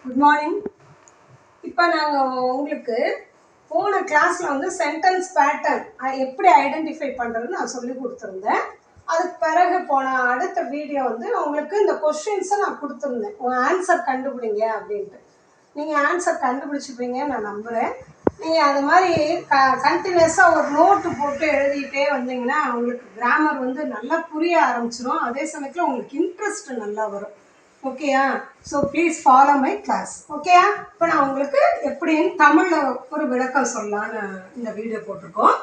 Good morning. இப்போ நாங்கள் உங்களுக்கு போன கிளாஸில் வந்து சென்டென்ஸ் பேட்டர்ன் எப்படி ஐடென்டிஃபை பண்ணுறதுன்னு நான் சொல்லி கொடுத்துருந்தேன். அதுக்கு பிறகு போன அடுத்த வீடியோ வந்து உங்களுக்கு இந்த கொஸ்டின்ஸை நான் கொடுத்துருந்தேன், உங்கள் ஆன்சர் கண்டுபிடிங்க அப்படின்ட்டு. நீங்கள் ஆன்சர் கண்டுபிடிச்சிப்பீங்கன்னு நான் நம்புகிறேன். நீங்கள் அது மாதிரி கண்டினியூஸாக ஒரு நோட்டு போட்டு எழுதிக்கிட்டே வந்தீங்கன்னா உங்களுக்கு கிராமர் வந்து நல்லா புரிய ஆரம்பிச்சிடும். அதே சமயத்தில் உங்களுக்கு இன்ட்ரெஸ்ட் நல்லா வரும். ஓகேயா? So please follow my class. ஓகேயா? இப்போ நான் உங்களுக்கு எப்படின்னு தமிழில் ஒரு விளக்கம் சொல்லலான்னு இந்த வீடியோ போட்டிருக்கோம்.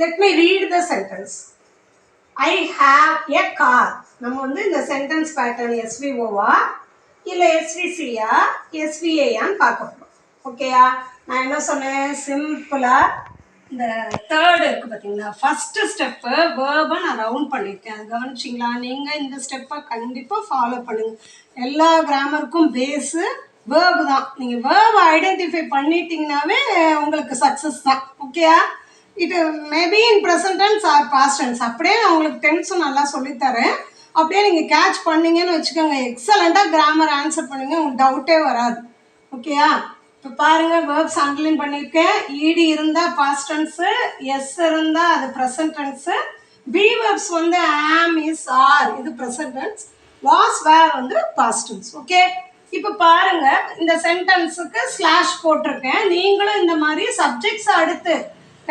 Let me read the sentence. I have a car. நம்ம வந்து இந்த சென்டென்ஸ் பேட்டர்ன் எஸ்விஓவா இல்லை எஸ்விசியா எஸ்விஏயான்னு பார்க்க போகிறோம். ஓகேயா? நான் என்ன சொன்னேன், சிம்பிளாக இந்த தேர்டு இருக்குது பார்த்தீங்களா, ஃபஸ்ட்டு ஸ்டெப்பு வேர்பை நான் ரவுண்ட் பண்ணியிருக்கேன். அது கவனிச்சிங்களா? நீங்கள் இந்த ஸ்டெப்பை கண்டிப்பாக ஃபாலோ பண்ணுங்கள். எல்லா கிராமருக்கும் பேஸு வேர்பு தான். நீங்கள் வேர்பை ஐடென்டிஃபை பண்ணிட்டீங்கன்னாவே உங்களுக்கு சக்ஸஸ் தான். ஓகேயா? இது maybe in present tense or past tense. அப்படியே நான் உங்களுக்கு டென்ஸும் நல்லா சொல்லித்தரேன். அப்படியே நீங்கள் கேட்ச் பண்ணிங்கன்னு வச்சுக்கோங்க, எக்ஸலண்ட்டாக கிராமர் ஆன்சர் பண்ணுங்க, உங்களுக்கு டவுட்டே வராது. ஓகேயா? இப்போ பாருங்கள், வேர்ப்ஸ் அண்டர்லைன் பண்ணியிருக்கேன். இடி இருந்தால் பாஸ்ட் டென்ஸு, எஸ் இருந்தால் அது ப்ரெசன்ட் டென்ஸு, பி வேர்ப்ஸ் வந்து ஆம், இஸ், ஆர் இது ப்ரெசன்ட் டென்ஸ், வாஸ், வேர் வந்து பாஸ்ட் டென்ஸ். ஓகே? இப்போ பாருங்க, இந்த சென்டென்ஸுக்கு ஸ்லாஷ் போட்டிருக்கேன். நீங்களும் இந்த மாதிரி சப்ஜெக்ட்ஸை அடுத்து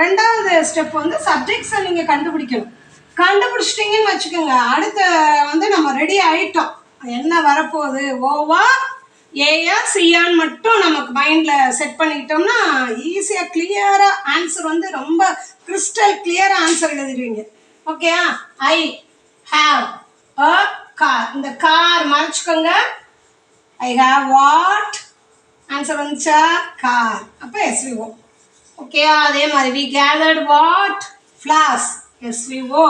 ரெண்டாவது ஸ்டெப் வந்து சப்ஜெக்ட்ஸை நீங்கள் கண்டுபிடிக்கணும். கண்டுபிடிச்சிட்டிங்கன்னு வச்சுக்கோங்க, அடுத்த வந்து நம்ம ரெடி ஆகிட்டோம். என்ன வரப்போகுது, ஓவா ஏயா சியான்னு மட்டும் நமக்கு மைண்டில் செட் பண்ணிக்கிட்டோம்னா ஈஸியாக கிளியராக ஆன்சர் வந்து ரொம்ப கிறிஸ்டல் கிளியராக ஆன்சர் எழுதிடுவீங்க. ஓகேயா? I have a car. இந்த கார் மறைச்சிக்கோங்க. ஐ ஹாவ் வாட், ஆன்சர் வந்துச்சா கார், அப்போ எஸ்விஓ. ஓகேயா? அதே மாதிரி we gathered what flowers, SVO.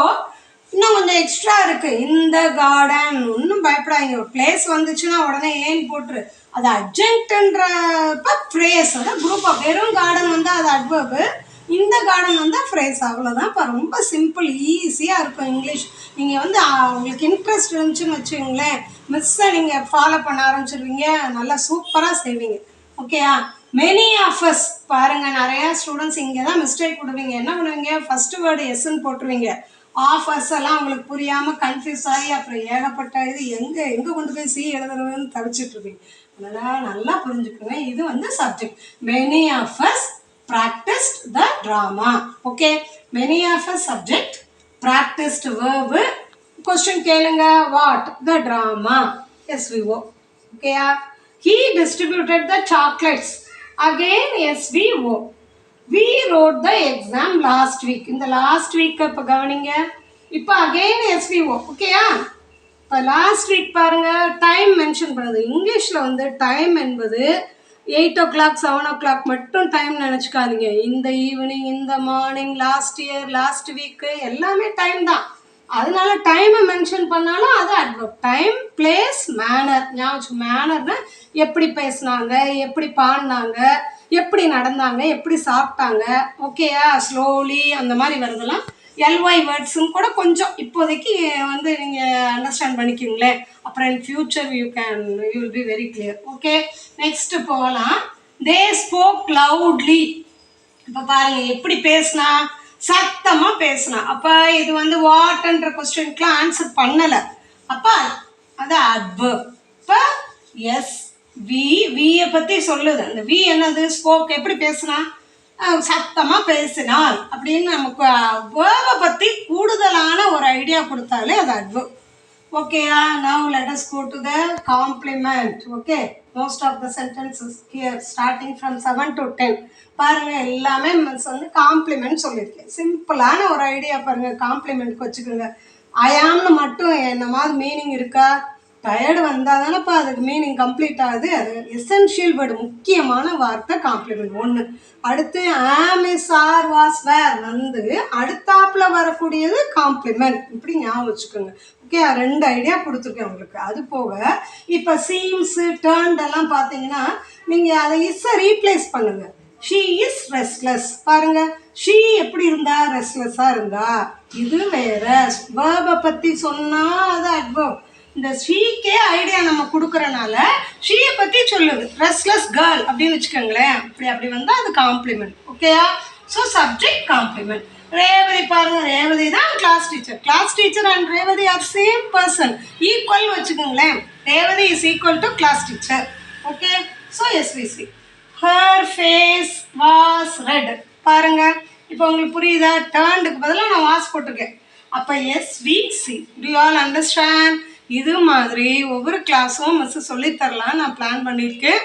இன்னும் கொஞ்சம் எக்ஸ்ட்ரா இருக்குது, இந்த கார்டன். ஒன்றும் பயப்படாதீங்க, ஒரு பிளேஸ் வந்துச்சுன்னா உடனே ஏன் போட்டுரு. அது அட்ஜெக்ட்ன்றப்ப ஃப்ரேஸ், அதான் குரூப்பாக. வெறும் கார்டன் வந்தால் அது அட்வர்பு, இந்த கார்டன் வந்தால் ஃப்ரேஸ், அவ்வளோதான். இப்போ ரொம்ப சிம்பிள், ஈஸியாக இருக்கும் இங்கிலீஷ். நீங்கள் வந்து உங்களுக்கு இன்ட்ரெஸ்ட் இருந்துச்சுன்னு வச்சுக்கோங்களேன், மிஸ்ஸை நீங்கள் ஃபாலோ பண்ண ஆரம்பிச்சிருவீங்க, நல்லா சூப்பராக செய்வீங்க. ஓகேயா? மெனி ஆஃப் அஸ் பாருங்கள், நிறையா ஸ்டூடெண்ட்ஸ் இங்கே தான் மிஸ்டேக் விடுவீங்க. என்ன பண்ணுவீங்க, ஃபஸ்ட்டு வேர்டு எஸ்ன்னு போட்டுருவீங்க. ஆஃபர்ஸ் எல்லாம் உங்களுக்கு புரியாமல் கன்ஃபியூஸ் ஆகி அப்புறம் ஏகப்பட்ட இது எங்கே கொண்டு போய் சி எழுதுறதுன்னு தவிச்சிட்ருப்பீங்க. அதனால் நல்லா புரிஞ்சுக்கோங்க, இது வந்து subject. Many of us practiced the drama. Okay, many of us subject, practiced verb. Question கேளுங்க, what the drama, SVO. Okay, he distributed the chocolates, again SVO. we wrote the exam last week. இந்த last week இப்போ கவனிங்க, இப்போ again SVO. ஓகேயா? இப்போ last week பாருங்க, time mention பண்ணுது. இங்கிலீஷில் வந்து டைம் என்பது 8 o'clock 7 o'clock மட்டும் டைம் நினச்சிக்காதீங்க. இந்த ஈவினிங், இந்த morning, last year, last week எல்லாமே டைம் தான். அதனால டைமை மென்ஷன் பண்ணாலும் அது அட்வர்ப். Time, place, manor. ஞாபகம், மேனர்னா எப்படி பேசினாங்க, எப்படி பாடினாங்க, எப்படி நடந்தாங்க, எப்படி சாப்பிட்டாங்க. ஓகேயா? ஸ்லோலி அந்த மாதிரி வருதெல்லாம் எல்ஒய் வேர்ட்ஸுன்னு கூட கொஞ்சம் இப்போதைக்கு வந்து நீங்கள் அண்டர்ஸ்டாண்ட் பண்ணிக்கிங்களேன். அப்புறம் in future you will be very clear. Okay, next போகலாம். They spoke loudly. இப்போ பாருங்கள் எப்படி பேசினா, சத்தமாக பேசினா. அப்போ இது வந்து வாட்ன்ற கொஸ்டினுக்குலாம் ஆன்சர் பண்ணலை. அப்போ அது அட்வர்ப். இப்போ எஸ் வியை பற்றி சொல்லுது. அந்த வி என்னது, ஸ்போக். எப்படி பேசுனா, சத்தமாக பேசினார் அப்படின்னு நமக்கு வேர்பை பற்றி கூடுதலான ஒரு ஐடியா கொடுத்தாலே அது அட்வர்ப். ஓகேயா? Now let us go to the complement. Okay, most of the sentences here starting from 7 to 10 பாருங்கள், எல்லாமே மிஸ் வந்து காம்ப்ளிமெண்ட் சொல்லியிருக்கேன். சிம்பிளான ஒரு ஐடியா பாருங்கள், காம்ப்ளிமெண்ட்க்கு வச்சுக்கோங்க. ஐயாம்னு மட்டும் என்ன மாதிரி மீனிங் இருக்கா, டயர்டு வந்தால் தானேப்பா அதுக்கு மீனிங் கம்ப்ளீட் ஆகுது. அது எசென்ஷியல் வேர்டு, முக்கியமான வார்த்தை காம்ப்ளிமெண்ட் ஒன்று. அடுத்து ஆம், இஸ், ஆர், வாஸ், வேர் வந்து அடுத்தாப்பில் வரக்கூடியது காம்ப்ளிமெண்ட். இப்படி ஞாபகம் வச்சுக்கோங்க. ஓகே, 2 ஐடியா கொடுத்துருக்கேன் உங்களுக்கு. அது போக இப்போ சீம்ஸு, டேர்ன்ட் எல்லாம் பார்த்தீங்கன்னா நீங்கள் அதை இஸ்ஸை ரீப்ளேஸ் பண்ணுங்கள். She is restless. பாருங்க, ஷீ எப்படி இருந்தா, ரெஸ்ட்லெஸ்ஸாக இருந்தா. இது வேற. வேர்பை பற்றி சொன்னால் அது அட்வர்ப். இந்த ஷீக்கே ஐடியா நம்ம கொடுக்குறனால ஷீயை பற்றி சொல்லுது. ரெஸ்ட்லெஸ் கேர்ள் அப்படின்னு வச்சுக்கோங்களேன். அப்படி வந்தால் அது காம்ப்ளிமெண்ட். ஓகேயா? So subject complement. ரேவதி பாருங்க, ரேவதி தான் class teacher. Class teacher and Revathi are same person, equal வச்சுக்கோங்களேன். Revathi is equal to class teacher. Okay, so SVC. Her face was red. பாருங்க, இப்போ உங்களுக்கு புரியுதா? டேர்ண்டுக்கு பதிலாக நான் வாஸ் போட்டிருக்கேன். அப்போ SVC. To you all understand? இது மாதிரி ஒவ்வொரு கிளாஸும் மிஸ் சொல்லித்தரலாம் நான் பிளான் பண்ணியிருக்கேன்.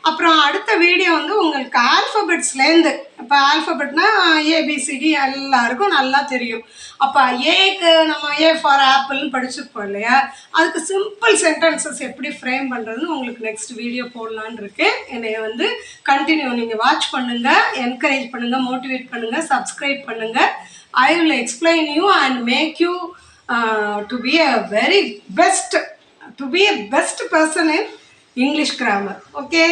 அப்புறம் அடுத்த வீடியோ வந்து உங்களுக்கு ஆல்ஃபபெட்ஸ்லேருந்து, இப்போ ஆல்ஃபபெட்னா ஏபிசிடி எல்லாருக்கும் நல்லா தெரியும். அப்போ ஏக்கு நம்ம ஏ ஃபார் ஆப்பிள்னு படிச்சுருப்போம் இல்லையா? அதுக்கு சிம்பிள் சென்டென்சஸ் எப்படி ஃப்ரேம் பண்ணுறதுன்னு உங்களுக்கு நெக்ஸ்ட் வீடியோ போடலான்னு இருக்கேன். என்னை வந்து கண்டினியூ நீங்கள் வாட்ச் பண்ணுங்கள், என்கரேஜ் பண்ணுங்கள், மோட்டிவேட் பண்ணுங்கள், சப்ஸ்கிரைப் பண்ணுங்கள். I will explain you and make you to be a best person in English grammar. Okay,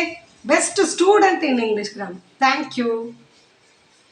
best student in English grammar. Thank you.